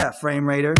Yeah, frame rater.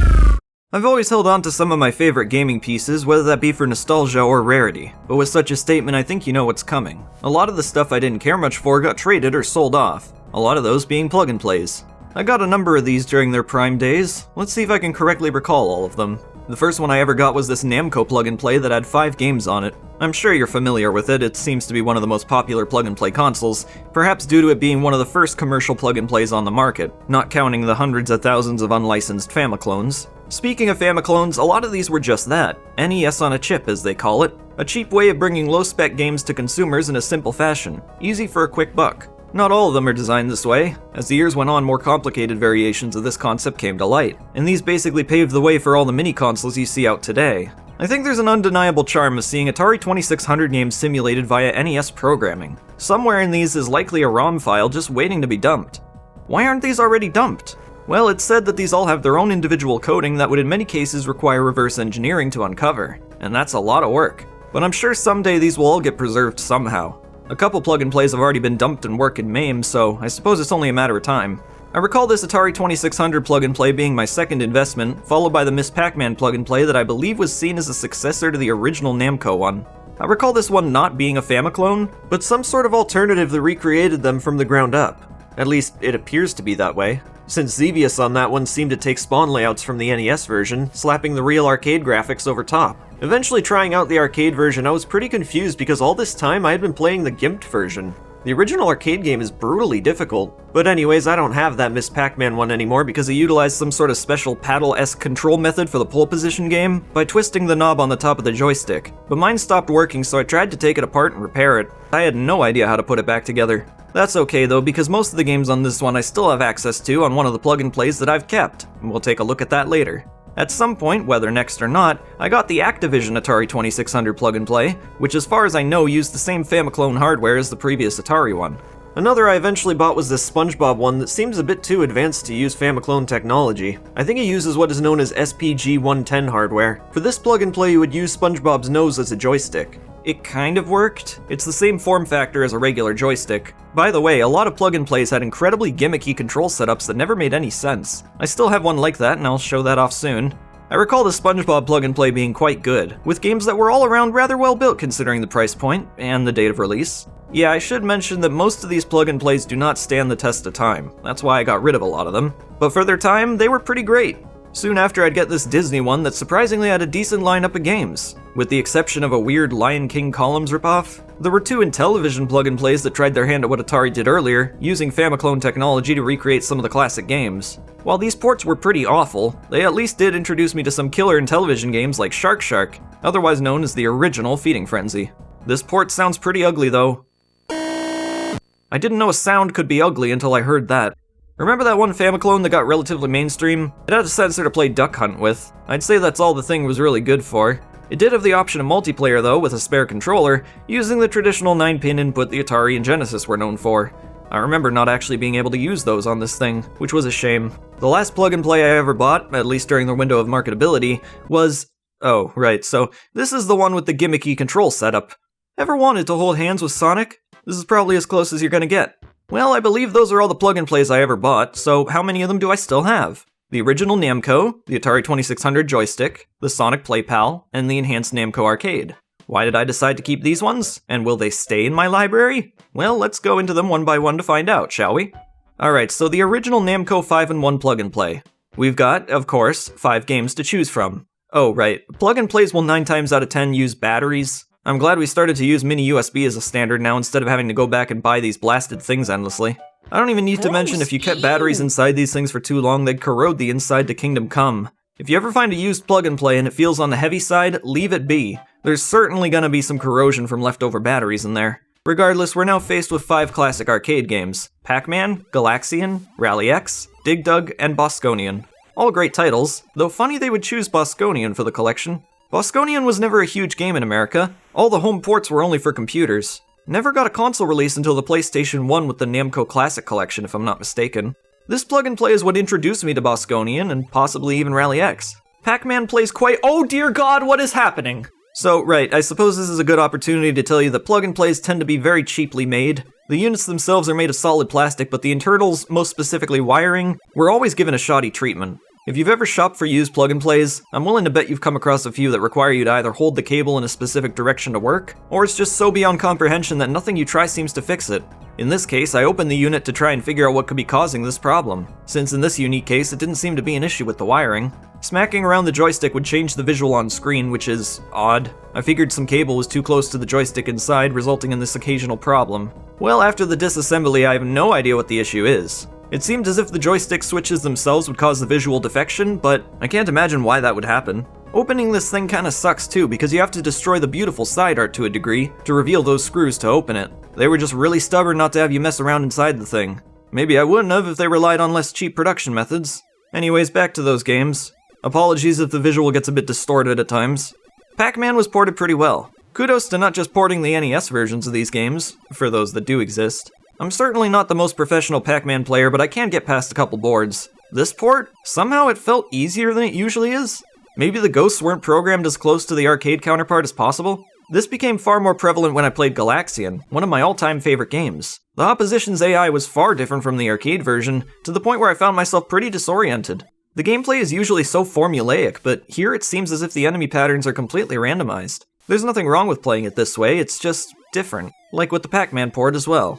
I've always held on to some of my favorite gaming pieces, whether that be for nostalgia or rarity, but with such a statement I think you know what's coming. A lot of the stuff I didn't care much for got traded or sold off, a lot of those being plug-and-plays. I got a number of these during their prime days. Let's see if I can correctly recall all of them. The first one I ever got was this Namco plug-and-play that had 5 games on it. I'm sure you're familiar with it, it seems to be one of the most popular plug-and-play consoles, perhaps due to it being one of the first commercial plug-and-plays on the market, not counting the hundreds of thousands of unlicensed Famiclones. Speaking of Famiclones, a lot of these were just that, NES on a chip as they call it, a cheap way of bringing low-spec games to consumers in a simple fashion, easy for a quick buck. Not all of them are designed this way. As the years went on, more complicated variations of this concept came to light, and these basically paved the way for all the mini-consoles you see out today. I think there's an undeniable charm of seeing Atari 2600 games simulated via NES programming. Somewhere in these is likely a ROM file just waiting to be dumped. Why aren't these already dumped? Well, it's said that these all have their own individual coding that would in many cases require reverse engineering to uncover, and that's a lot of work. But I'm sure someday these will all get preserved somehow. A couple plug-and-plays have already been dumped and work in MAME, so I suppose it's only a matter of time. I recall this Atari 2600 plug-and-play being my second investment, followed by the Miss Pac-Man plug-and-play that I believe was seen as a successor to the original Namco one. I recall this one not being a Famiclone, but some sort of alternative that recreated them from the ground up. At least, it appears to be that way, since Xevious on that one seemed to take Spawn layouts from the NES version, slapping the real arcade graphics over top. Eventually trying out the arcade version, I was pretty confused because all this time I had been playing the gimped version. The original arcade game is brutally difficult. But anyways, I don't have that Miss Pac-Man one anymore because it utilized some sort of special paddle-esque control method for the pole position game by twisting the knob on the top of the joystick. But mine stopped working, so I tried to take it apart and repair it. I had no idea how to put it back together. That's okay though, because most of the games on this one I still have access to on one of the plug-and-plays that I've kept, and we'll take a look at that later. At some point, whether next or not, I got the Activision Atari 2600 plug-and-play, which as far as I know used the same Famiclone hardware as the previous Atari one. Another I eventually bought was this SpongeBob one that seems a bit too advanced to use Famiclone technology. I think it uses what is known as SPG-110 hardware. For this plug-and-play you would use SpongeBob's nose as a joystick. It kind of worked. It's the same form factor as a regular joystick. By the way, a lot of plug-and-plays had incredibly gimmicky control setups that never made any sense. I still have one like that, and I'll show that off soon. I recall the SpongeBob plug-and-play being quite good, with games that were all around rather well built considering the price point and the date of release. Yeah, I should mention that most of these plug-and-plays do not stand the test of time. That's why I got rid of a lot of them. But for their time, they were pretty great. Soon after, I'd get this Disney one that surprisingly had a decent lineup of games. With the exception of a weird Lion King Columns ripoff, there were 2 Intellivision plug-and-plays that tried their hand at what Atari did earlier, using Famiclone technology to recreate some of the classic games. While these ports were pretty awful, they at least did introduce me to some killer Intellivision games like Shark Shark, otherwise known as the original Feeding Frenzy. This port sounds pretty ugly though. I didn't know a sound could be ugly until I heard that. Remember that one Famiclone that got relatively mainstream? It had a sensor to play Duck Hunt with. I'd say that's all the thing was really good for. It did have the option of multiplayer though, with a spare controller, using the traditional 9-pin input the Atari and Genesis were known for. I remember not actually being able to use those on this thing, which was a shame. The last plug-and-play I ever bought, at least during the window of marketability, was... oh, right, so this is the one with the gimmicky control setup. Ever wanted to hold hands with Sonic? This is probably as close as you're gonna get. Well, I believe those are all the plug-and-plays I ever bought, so how many of them do I still have? The original Namco, the Atari 2600 joystick, the Sonic PlayPal, and the enhanced Namco arcade. Why did I decide to keep these ones? And will they stay in my library? Well, let's go into them one by one to find out, shall we? Alright, so the original Namco 5-in-1 plug-and-play. We've got, of course, 5 games to choose from. Oh, right, plug-and-plays will 9 times out of 10 use batteries. I'm glad we started to use mini USB as a standard now instead of having to go back and buy these blasted things endlessly. I don't even need to mention if you kept batteries inside these things for too long, they'd corrode the inside to kingdom come. If you ever find a used plug-and-play and it feels on the heavy side, leave it be. There's certainly gonna be some corrosion from leftover batteries in there. Regardless, we're now faced with 5 classic arcade games: Pac-Man, Galaxian, Rally X, Dig Dug, and Bosconian. All great titles, though funny they would choose Bosconian for the collection. Bosconian was never a huge game in America. All the home ports were only for computers. Never got a console release until the PlayStation 1 with the Namco Classic Collection, if I'm not mistaken. This plug-and-play is what introduced me to Bosconian, and possibly even Rally X. Pac-Man plays quite— oh dear god, what is happening? So, right, I suppose this is a good opportunity to tell you that plug-and-plays tend to be very cheaply made. The units themselves are made of solid plastic, but the internals, most specifically wiring, were always given a shoddy treatment. If you've ever shopped for used plug-and-plays, I'm willing to bet you've come across a few that require you to either hold the cable in a specific direction to work, or it's just so beyond comprehension that nothing you try seems to fix it. In this case, I opened the unit to try and figure out what could be causing this problem, since in this unique case it didn't seem to be an issue with the wiring. Smacking around the joystick would change the visual on screen, which is odd. I figured some cable was too close to the joystick inside, resulting in this occasional problem. Well, after the disassembly, I have no idea what the issue is. It seemed as if the joystick switches themselves would cause the visual defection, but I can't imagine why that would happen. Opening this thing kinda sucks too, because you have to destroy the beautiful side art to a degree to reveal those screws to open it. They were just really stubborn not to have you mess around inside the thing. Maybe I wouldn't have if they relied on less cheap production methods. Anyways, back to those games. Apologies if the visual gets a bit distorted at times. Pac-Man was ported pretty well. Kudos to not just porting the NES versions of these games, for those that do exist. I'm certainly not the most professional Pac-Man player, but I can get past a couple boards. This port? Somehow it felt easier than it usually is? Maybe the ghosts weren't programmed as close to the arcade counterpart as possible? This became far more prevalent when I played Galaxian, one of my all-time favorite games. The opposition's AI was far different from the arcade version, to the point where I found myself pretty disoriented. The gameplay is usually so formulaic, but here it seems as if the enemy patterns are completely randomized. There's nothing wrong with playing it this way, it's just different, like with the Pac-Man port as well.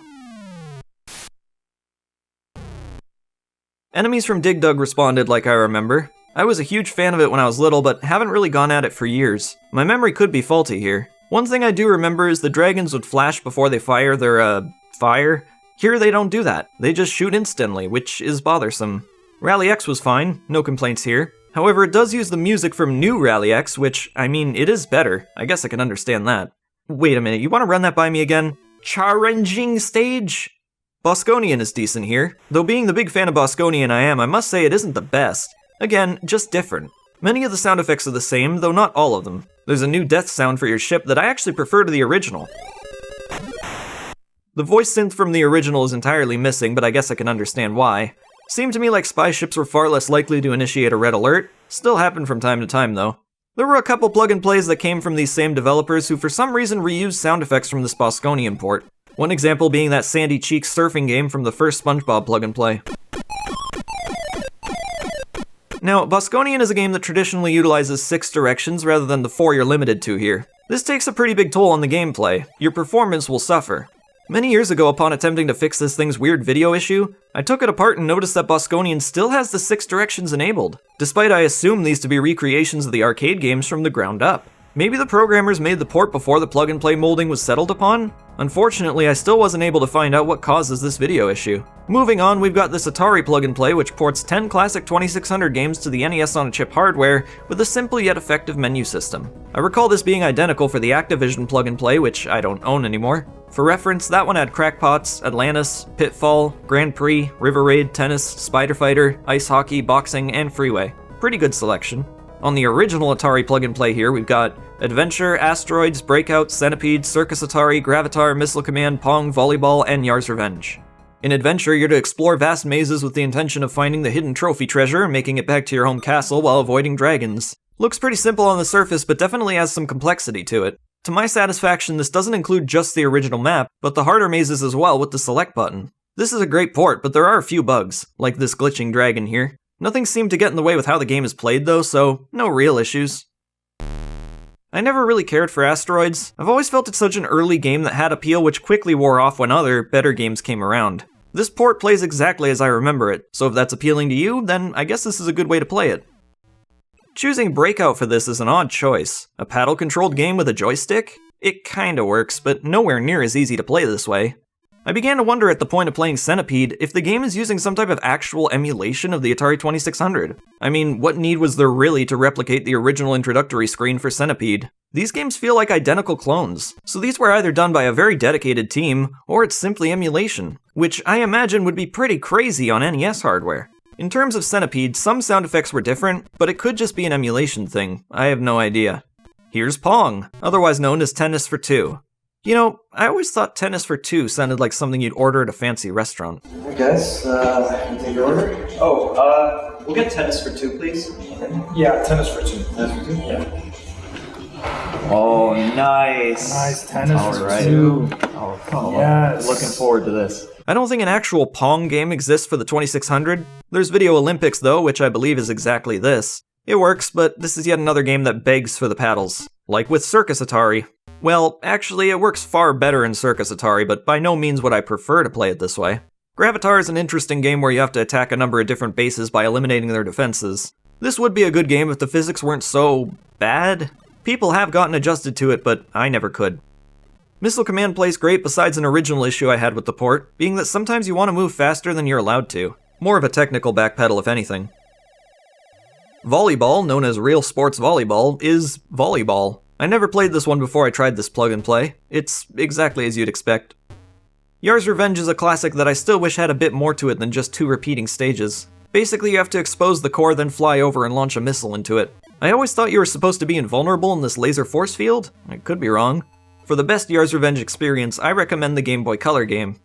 Enemies from Dig Dug responded like I remember. I was a huge fan of it when I was little, but haven't really gone at it for years. My memory could be faulty here. One thing I do remember is the dragons would flash before they fire their, fire. Here they don't do that. They just shoot instantly, which is bothersome. Rally X was fine, no complaints here. However, it does use the music from New Rally X, which, I mean, it is better. I guess I can understand that. Wait a minute, you want to run that by me again? Challenging stage? Bosconian is decent here. Though being the big fan of Bosconian I must say it isn't the best. Again, just different. Many of the sound effects are the same, though not all of them. There's a new death sound for your ship that I actually prefer to the original. The voice synth from the original is entirely missing, but I guess I can understand why. Seemed to me like spy ships were far less likely to initiate a red alert. Still happen from time to time, though. There were a couple plug-and-plays that came from these same developers who for some reason reused sound effects from this Bosconian port. One example being that Sandy Cheeks surfing game from the first SpongeBob plug-and-play. Now, Bosconian is a game that traditionally utilizes 6 directions rather than the 4 you're limited to here. This takes a pretty big toll on the gameplay. Your performance will suffer. Many years ago, upon attempting to fix this thing's weird video issue, I took it apart and noticed that Bosconian still has the 6 directions enabled, despite I assume these to be recreations of the arcade games from the ground up. Maybe the programmers made the port before the plug-and-play molding was settled upon? Unfortunately, I still wasn't able to find out what causes this video issue. Moving on, we've got this Atari plug-and-play which ports 10 classic 2600 games to the NES on a chip hardware with a simple yet effective menu system. I recall this being identical for the Activision plug-and-play, which I don't own anymore. For reference, that one had Crackpots, Atlantis, Pitfall, Grand Prix, River Raid, Tennis, Spider Fighter, Ice Hockey, Boxing, and Freeway. Pretty good selection. On the original Atari plug-and-play here, we've got Adventure, Asteroids, Breakout, Centipede, Circus Atari, Gravatar, Missile Command, Pong, Volleyball, and Yar's Revenge. In Adventure, you're to explore vast mazes with the intention of finding the hidden trophy treasure and making it back to your home castle while avoiding dragons. Looks pretty simple on the surface, but definitely has some complexity to it. To my satisfaction, this doesn't include just the original map, but the harder mazes as well with the select button. This is a great port, but there are a few bugs, like this glitching dragon here. Nothing seemed to get in the way with how the game is played though, so no real issues. I never really cared for Asteroids. I've always felt it's such an early game that had appeal which quickly wore off when other, better games came around. This port plays exactly as I remember it, so if that's appealing to you, then I guess this is a good way to play it. Choosing Breakout for this is an odd choice. A paddle-controlled game with a joystick? It kinda works, but nowhere near as easy to play this way. I began to wonder at the point of playing Centipede if the game is using some type of actual emulation of the Atari 2600. I mean, what need was there really to replicate the original introductory screen for Centipede? These games feel like identical clones, so these were either done by a very dedicated team, or it's simply emulation, which I imagine would be pretty crazy on NES hardware. In terms of Centipede, some sound effects were different, but it could just be an emulation thing. I have no idea. Here's Pong, otherwise known as Tennis for Two. You know, I always thought Tennis for Two sounded like something you'd order at a fancy restaurant. Hey guys, take your order? We'll get Tennis for Two, please. Yeah, Tennis for Two. Tennis for Two? Yeah. Oh, nice. Nice, Tennis for right. Two. Oh, yes. Looking forward to this. I don't think an actual Pong game exists for the 2600. There's Video Olympics though, which I believe is exactly this. It works, but this is yet another game that begs for the paddles. Like with Circus Atari. Well, actually it works far better in Circus Atari, but by no means would I prefer to play it this way. Gravitar is an interesting game where you have to attack a number of different bases by eliminating their defenses. This would be a good game if the physics weren't so bad. People have gotten adjusted to it, but I never could. Missile Command plays great besides an original issue I had with the port, being that sometimes you want to move faster than you're allowed to. More of a technical backpedal if anything. Volleyball, known as Real Sports Volleyball, is volleyball. I never played this one before I tried this plug and play. It's exactly as you'd expect. Yar's Revenge is a classic that I still wish had a bit more to it than just 2 repeating stages. Basically, you have to expose the core, then fly over and launch a missile into it. I always thought you were supposed to be invulnerable in this laser force field. I could be wrong. For the best Yar's Revenge experience, I recommend the Game Boy Color game.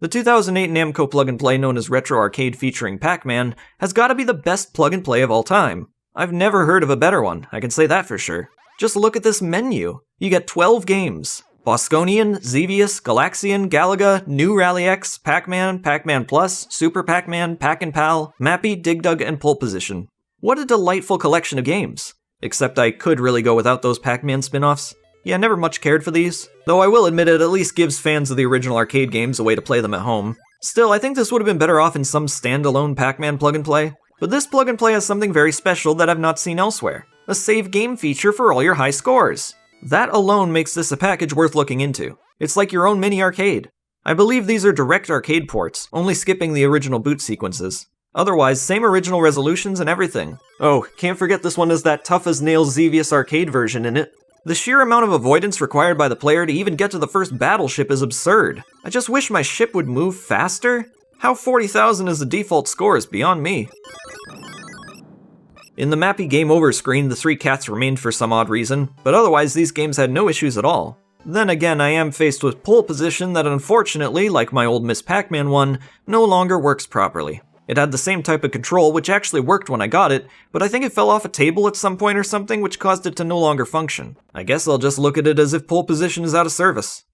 The 2008 Namco plug-and-play known as Retro Arcade featuring Pac-Man has gotta be the best plug-and-play of all time. I've never heard of a better one, I can say that for sure. Just look at this menu. You get 12 games. Bosconian, Xevious, Galaxian, Galaga, New Rally X, Pac-Man, Pac-Man Plus, Super Pac-Man, Pac-and-Pal, Mappy, Dig Dug, and Pole Position. What a delightful collection of games. Except I could really go without those Pac-Man spin-offs. Yeah, never much cared for these, though I will admit it at least gives fans of the original arcade games a way to play them at home. Still, I think this would have been better off in some standalone Pac-Man plug-and-play. But this plug-and-play has something very special that I've not seen elsewhere. A save game feature for all your high scores. That alone makes this a package worth looking into. It's like your own mini arcade. I believe these are direct arcade ports, only skipping the original boot sequences. Otherwise, same original resolutions and everything. Oh, can't forget this one has that tough-as-nails Xevious arcade version in it. The sheer amount of avoidance required by the player to even get to the first battleship is absurd. I just wish my ship would move faster. How 40,000 is the default score is beyond me. In the Mappy Game Over screen, the 3 cats remained for some odd reason, but otherwise these games had no issues at all. Then again, I am faced with Pole Position that unfortunately, like my old Miss Pac-Man one, no longer works properly. It had the same type of control, which actually worked when I got it, but I think it fell off a table at some point or something, which caused it to no longer function. I guess I'll just look at it as if Pole Position is out of service.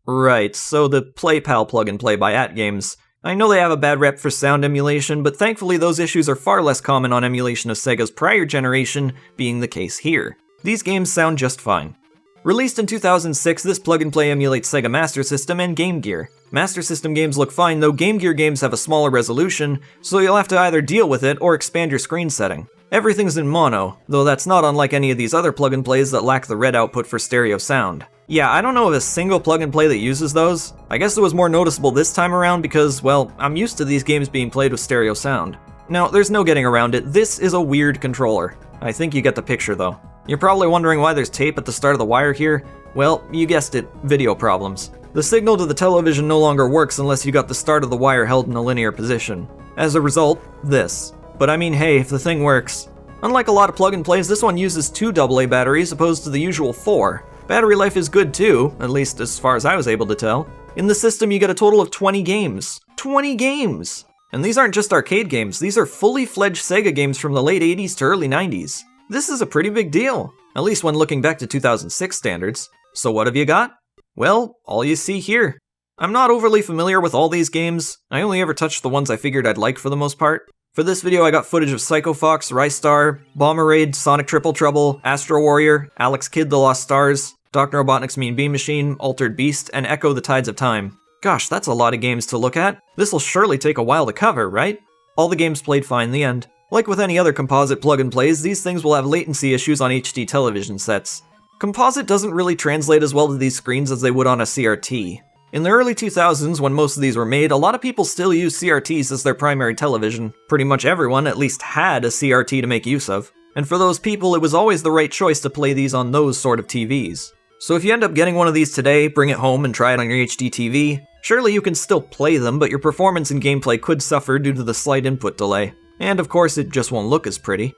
Right, so the PlayPal plug-and-play by AtGames. I know they have a bad rep for sound emulation, but thankfully those issues are far less common on emulation of Sega's prior generation, being the case here. These games sound just fine. Released in 2006, this plug-and-play emulates Sega Master System and Game Gear. Master System games look fine, though Game Gear games have a smaller resolution, so you'll have to either deal with it or expand your screen setting. Everything's in mono, though that's not unlike any of these other plug-and-plays that lack the red output for stereo sound. Yeah, I don't know of a single plug-and-play that uses those. I guess it was more noticeable this time around because, well, I'm used to these games being played with stereo sound. Now, there's no getting around it, this is a weird controller. I think you get the picture though. You're probably wondering why there's tape at the start of the wire here. Well, you guessed it, video problems. The signal to the television no longer works unless you got the start of the wire held in a linear position. As a result, this. But I mean, hey, if the thing works. Unlike a lot of plug-and-plays, this one uses 2 AA batteries opposed to the usual 4. Battery life is good too, at least as far as I was able to tell. In the system you get a total of 20 games. 20 games! And these aren't just arcade games, these are fully fledged Sega games from the late 80s to early 90s. This is a pretty big deal, at least when looking back to 2006 standards. So what have you got? Well, all you see here. I'm not overly familiar with all these games. I only ever touched the ones I figured I'd like for the most part. For this video I got footage of Psycho Fox, Rystar, Bomber Raid, Sonic Triple Trouble, Astro Warrior, Alex Kidd the Lost Stars, Dr. Robotnik's Mean Bean Machine, Altered Beast, and Echo the Tides of Time. Gosh, that's a lot of games to look at. This'll surely take a while to cover, right? All the games played fine in the end. Like with any other composite plug-and-plays, these things will have latency issues on HD television sets. Composite doesn't really translate as well to these screens as they would on a CRT. In the early 2000s, when most of these were made, a lot of people still used CRTs as their primary television. Pretty much everyone at least had a CRT to make use of. And for those people, it was always the right choice to play these on those sort of TVs. So if you end up getting one of these today, bring it home and try it on your HD TV, surely you can still play them, but your performance and gameplay could suffer due to the slight input delay. And of course, it just won't look as pretty.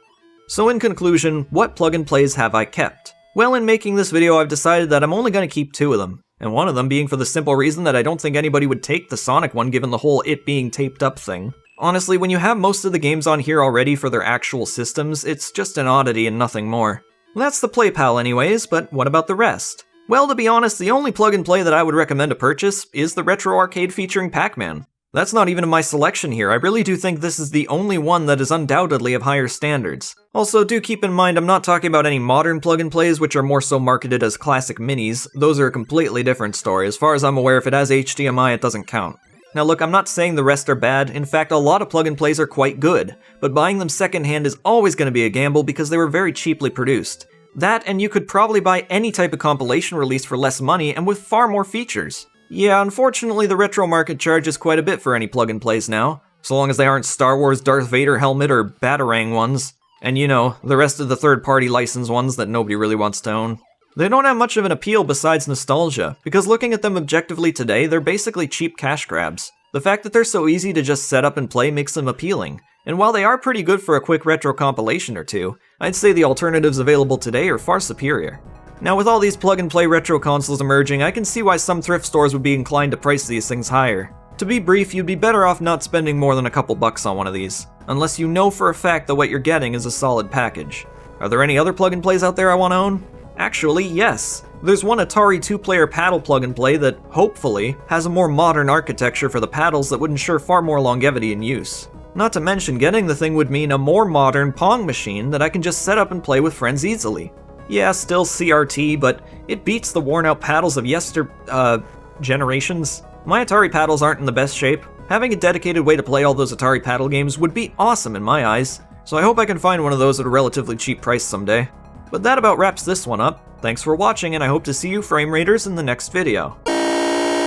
So in conclusion, what plug-and-plays have I kept? Well, in making this video, I've decided that I'm only going to keep 2 of them. And one of them being for the simple reason that I don't think anybody would take the Sonic one given the whole it being taped up thing. Honestly, when you have most of the games on here already for their actual systems, it's just an oddity and nothing more. That's the PlayPal anyways, but what about the rest? Well, to be honest, the only plug-and-play that I would recommend to purchase is the retro arcade featuring Pac-Man. That's not even in my selection here. I really do think this is the only one that is undoubtedly of higher standards. Also, do keep in mind I'm not talking about any modern plug-and-plays which are more so marketed as classic minis. Those are a completely different story. As far as I'm aware, if it has HDMI, it doesn't count. Now look, I'm not saying the rest are bad. In fact, a lot of plug-and-plays are quite good, but buying them secondhand is always going to be a gamble because they were very cheaply produced. That, and you could probably buy any type of compilation release for less money and with far more features. Yeah, unfortunately the retro market charges quite a bit for any plug-and-plays now, so long as they aren't Star Wars Darth Vader helmet or Batarang ones, and you know, the rest of the third-party license ones that nobody really wants to own. They don't have much of an appeal besides nostalgia, because looking at them objectively today, they're basically cheap cash grabs. The fact that they're so easy to just set up and play makes them appealing, and while they are pretty good for a quick retro compilation or two, I'd say the alternatives available today are far superior. Now with all these plug-and-play retro consoles emerging, I can see why some thrift stores would be inclined to price these things higher. To be brief, you'd be better off not spending more than a couple bucks on one of these, unless you know for a fact that what you're getting is a solid package. Are there any other plug-and-plays out there I want to own? Actually, yes. There's one Atari 2-player paddle plug-and-play that, hopefully, has a more modern architecture for the paddles that would ensure far more longevity in use. Not to mention, getting the thing would mean a more modern Pong machine that I can just set up and play with friends easily. Yeah, still CRT, but it beats the worn-out paddles of generations. My Atari paddles aren't in the best shape. Having a dedicated way to play all those Atari paddle games would be awesome in my eyes, so I hope I can find one of those at a relatively cheap price someday. But that about wraps this one up. Thanks for watching, and I hope to see you Frame Raiders in the next video.